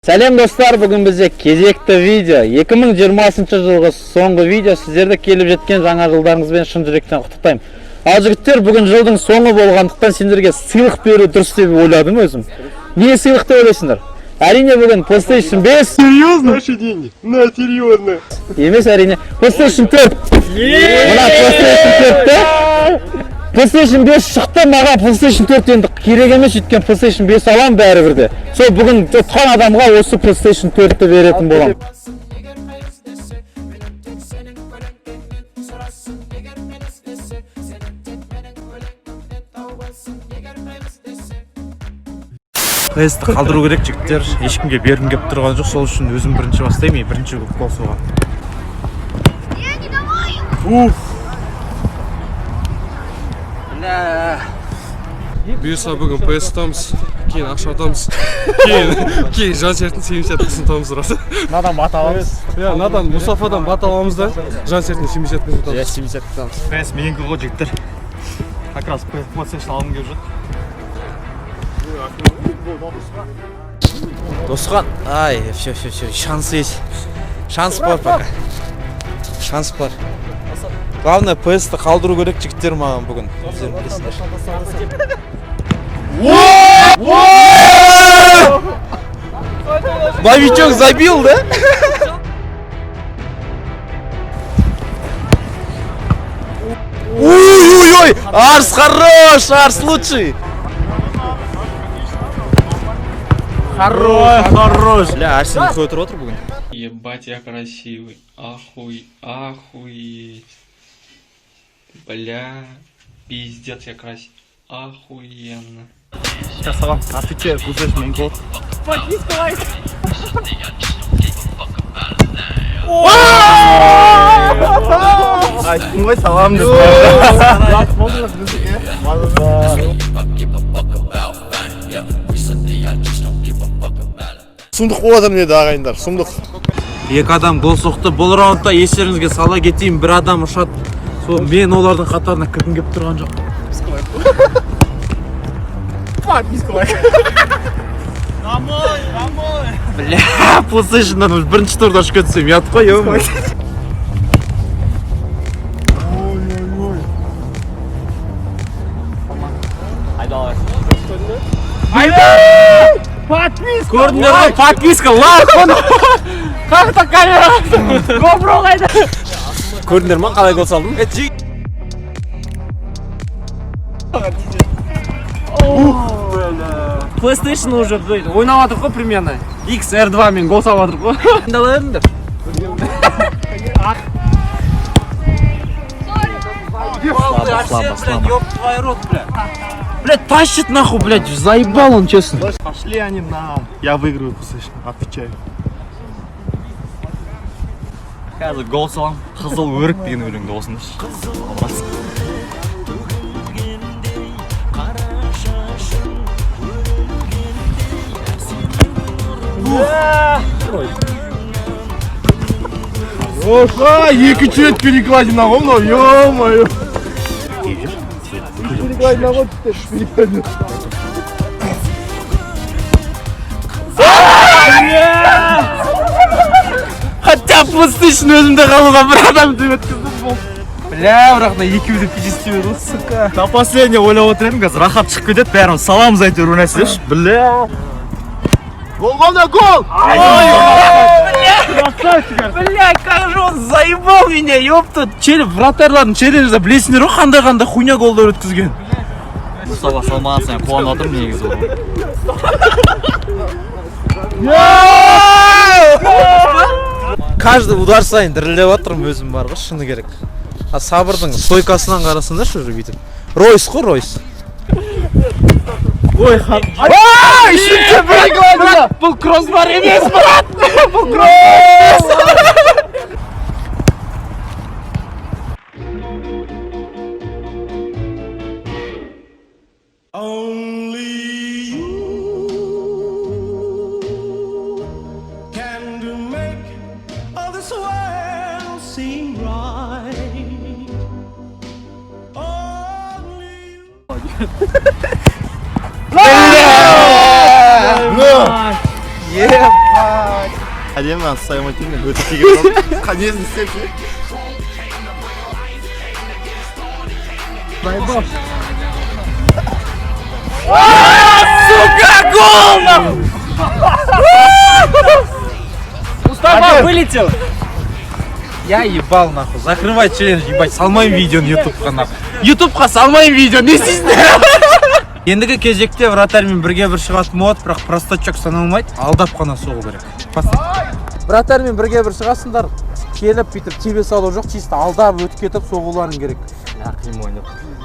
Сәлем достар, бүгін бізде кезекті видео. 2020 жылғы соңғы видео. Сіздерді келіп жеткен жаңа жылдарыңызбен шын жүректен құттықтаймын. Ал жігіттер, бүгін жылдың соңы болғандықтан сендерге сыйлық беру дұрыс деп ойладым өзім. Не сыйлық деп ойлайсыңдар? Әрине бүгін PlayStation 5. Серьезно? Наши деньги? На, серьезно. Емес, әрине. PlayStation 4. Мына PlayStation 4-ті. PlayStation 5 шықты, маған PlayStation 4 енді керек емес, өйткені PlayStation 5 алам бәрібірде. Сол бүгін ұтқан адамға осы PlayStation 4-ті беретін болам. PS-ті қалдыру керек жігіттер, ешкімге бергім келіп тұрған жоқ, сол үшін өзім бірінші бастаймын, бірінші қосуға. Бұйырса бүгін PS ұтамыз, кейін ақша ұтамыз, кейін жан серттің 70%-ін ұтамыз расы. Надан бат аламыз. Надан Мұстафадан бат аламыз да, жан серттің 70%-ін ұтамыз. 70 ұтамыз. PS меніңкі ғой жігіттер. Как раз PlayStation алғым келіп жүр. Досқан, ай, все, шанс есть. Шанс бар пока. Шанс бар. Главное, PS-ті қалдыру керек жігіттер маған бүгін. Новичок забил, да? Ой-ой-ой! Арс хорош! Арс лучший! Хорош! Бля, Арсен не ходит ротор бүгін. Ебать, я красивый. Охуеть. Бля, пиздец, я красивый. Охуенно. Сейчас саған отвечаю, кусаешь мен код. Айттың ғой салам деп. Сұмдық болады деді ағайындар, сұмдық. Екі адам гол соқты. Бұл раундта естеріңізге сала кетейін, бір адам ұшады. Сол мен олардың қатарына кіргім келіп тұрған жоқ. Бля, PlayStation'дан бірінші турда ұшып кетсем, ұят қой, өңір. Көрдіңдер ғой, подписка, лайк оны. Қақта камера. GoPro қайда. Көрдіңдер ма, қалай гол салдым? PlayStation уже ойнап жатыр ғой примерно. XR2 мен гол салып жатыр ғой. Дала беріңдер. Слабо. Блядь, тащит нахуй, блядь, заебал он, честно. Пошли они на... Я выиграю, слышно, отвечаю. Қазір гол салам, қызыл өрік деген өлеңді осындашы. Оха, екінші рет перекладина ғой мынау, ё-моё. Перекладина ғой түстер, перекладина. Хотя PlayStation өзімде қалуға бір адам деп өткіздім бұл. Бля, бірақна екеуді пижесте берді, сука. На последний ойлап отырдым, қазір рахат шығып кетеді, бәріміз саламыз әйтеуір өнәсеш. Бля. Гол, гол! Бля, как же он заебал меня, ёпта. Вратарлардың челленджда білесіңдер ғой, қандай хуйня голдар өткізген. Мұстафа салмағансың, қуанып отырмын негізі ол. Каждый удар сайын дірілдеп отырмын өзім бар ғой, шыны керек. Сабырдың стойкасынан қарасыңдаршы уже бүйтіп. Ройс қой, Ройс. Ой, үшінші перекладина! Бұл кроссбар емес, брат! Бұл кроссбар! Yeah. әдемі сай мотивмен өтіп келген қанезін істеп Сука, гол! Мустафа вылетел! Я ебал нахуй, закрывай челлендж, ебать, салмайым видеоны ютубқа нахуй. Ютубқа салмайым видео, не істейсіңдер? Ендігі кезекте вратармен бірге бір шығатын болады, бірақ простачок саналмайды, алдап қана соғу керек. Вратармен бірге бір шығасыңдар, келіп бүйтіп тебе салу жоқ, чисто алдап өтіп кетіп соғуларың керек.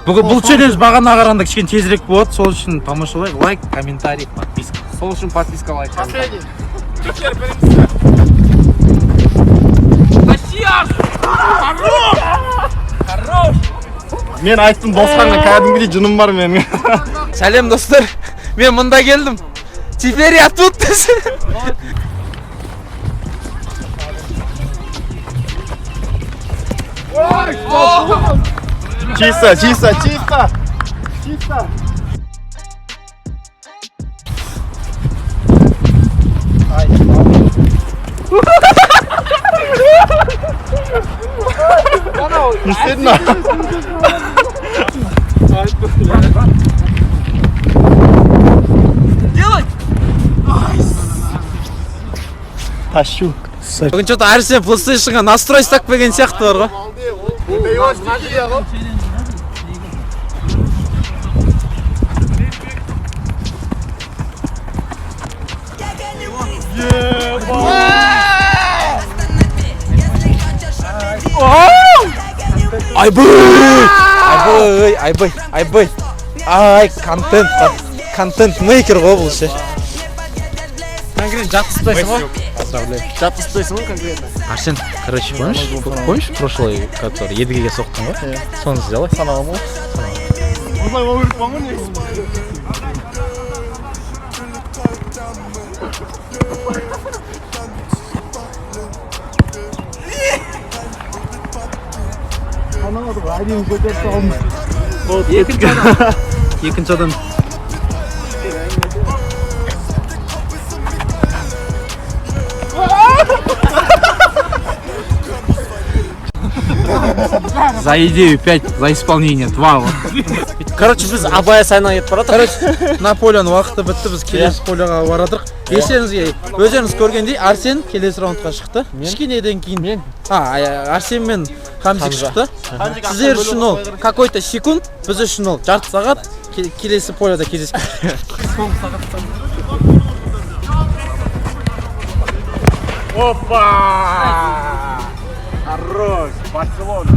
Бүгін бұл челлендж бағана қарағанда кішкене тезірек болады, сол үшін тамашалайық, лайк, комментарий, подписка. Сол үшін подписка, лайк. Последний. Хорош! Мен айттым досқанға кәдімгідей жыным бар менің. Сәлем достар, мен мұнда келдім. Теперь я тут. Чисто, чисто, чисто. Чисто. Не стыдно? Делать! Тащу. Бүгін что-то Арсен PlayStation'ға настрой істеп берген сияқты бар ғой. Айбай. Ай, контент мейкер ғой бұл ше. Конкретно жатыспайсың ғой? Поздравляю. Жатыспайсың ғой конкретно? Арсен, короче, помнишь прошлый, который едігеге соқтың ғой? Соны сделай. Санағым ғой? Осылай бол керек болған ғой негізі. Әдейін көтеріп салдым. Екінші адам. За идею 5, за исполнение 2. Короче, біз Абай сайына кетіп баратық. Короче, Наполеон уақыты бітті, біз келесі полияға барадық. Естеріңізге, өздеріңіз көргендей, Арсен келесі раундқа шықты. Кішкенеден кейін Арсен мен Хамзик шықты. Сіздер үшін ол какой-то секунд, біз үшін ол жарты сағат. Келесі полияда кездескенше. Опа! Хорош! Барселона!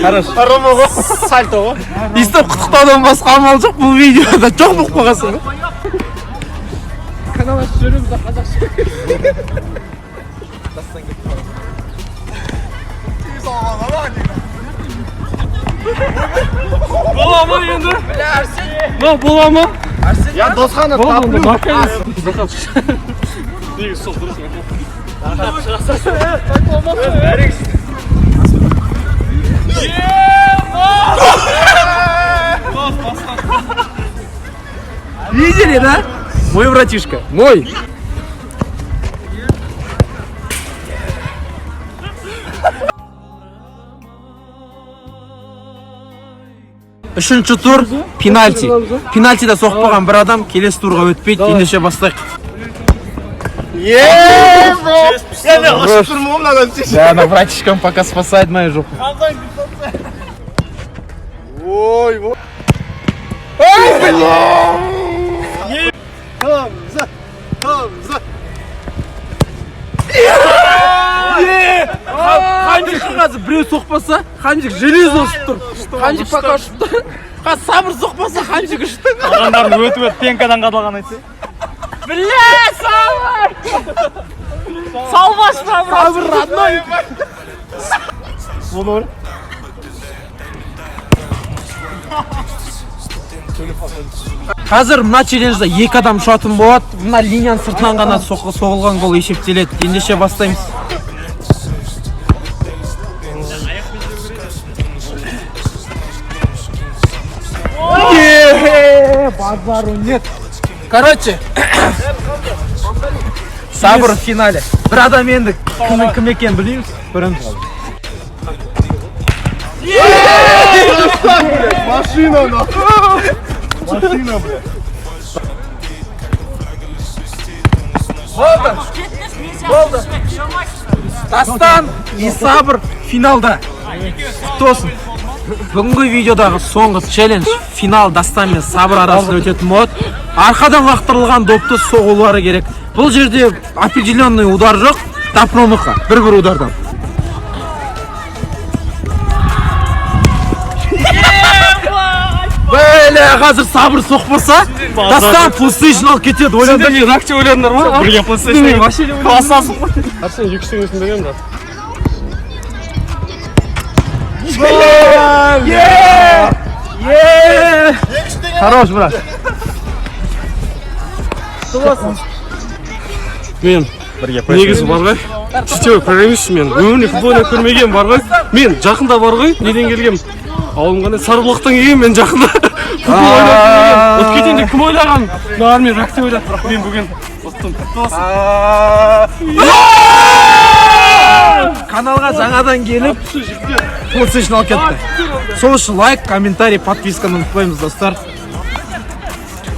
Хорош. Рома ғой, сальто ғой. Естіп құттықтаудан басқа амал жоқ, бұл видеода жоқ болып қалғансың ғой. Канал ашып жүреміз қазақша. Бола ма енді? Арсен. Бола ма? Я досқаны таплю. Негізі сол дұрыс. Видели, да? Мой братишка, мой. Үшінші тур пенальти. Пенальтида соқпаған бір адам келесі турға өтпейді. Ендеше бастайық. Я не ашып тұрмын ғой мынадан сеш. Да, на братишкам пока спасает мою жопу. Ой, ой. Хамзик қазір біреу соқпаса, Хамзик железо ұшып тұр. Хамзик пока ұшып тұр. Қазір сабыр соқпаса, Хамзик ұшып тұр. Адамдардың өтіп пенкадан қадалған айтса. Бля, сабыр! Салмаш, сабыр, родной! Bunu Қазір мына челленджда 2 адам ұшатын болады. Мына линияның сыртынан ғана соғылған гол есептеледі. Ендеше бастаймыз. базару нет. Короче, Сабыр в финале. Bir adam енді кім екенін білмейміз. Көріміз. Машина, нахуй. Машина, блядь. Болды. Дастан и Сабыр финалда. Құтты болсын. Бүгінгі видеодағы соңғы челлендж финал Дастан мен Сабыр арасында өтетін болады. Арқадан лақтырылған допты соғулары керек. Бұл жерде определенный удар жоқ, тапромыха, бір удардан. Бәле, қазір Сабыр соқпаса, Дастан PlayStation алып кетеді. Сендер мен рак деп ойладыңдар ма? Бірге PlayStation классасың. Арсен екі үстіңесін беремін брат. Хорош, брат. Мен негізі бар ғой, сетевой программистпін мен. Өмірде футбол ойнап көрмеген бар ғой. Мен жақында бар ғой, неден келгем? Ауылым қандай Сарыбұлақтан келген мен жақында футбол ойнап көрмеген. От кетейін деп кім ойлаған? Бәрі мен рак деп ойлады, бірақ мен бүгін ұттым. Каналға жаңадан келіп, PlayStation алып кетті. Сол үшін лайк, комментарий, подписканы ұмытпаймыз, достар.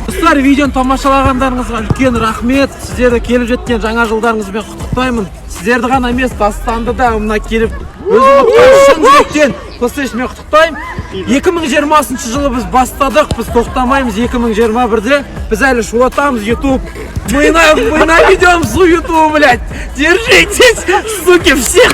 Достар, видеоны тамашалағандарыңызға үлкен рахмет. Сіздерді келіп жеткен жаңа жылдарыңызбен құттықтаймын. Сіздерді ғана емес, Дастанды да мына келіп шын жүректен PlayStationмен құттықтаймын. 2020 жылы біз бастадық, біз тоқтамаймыз. 2021-де біз әлі шулатамыз. YouTube, мы наведем в YouTube, блядь. Держитесь, суки, всех.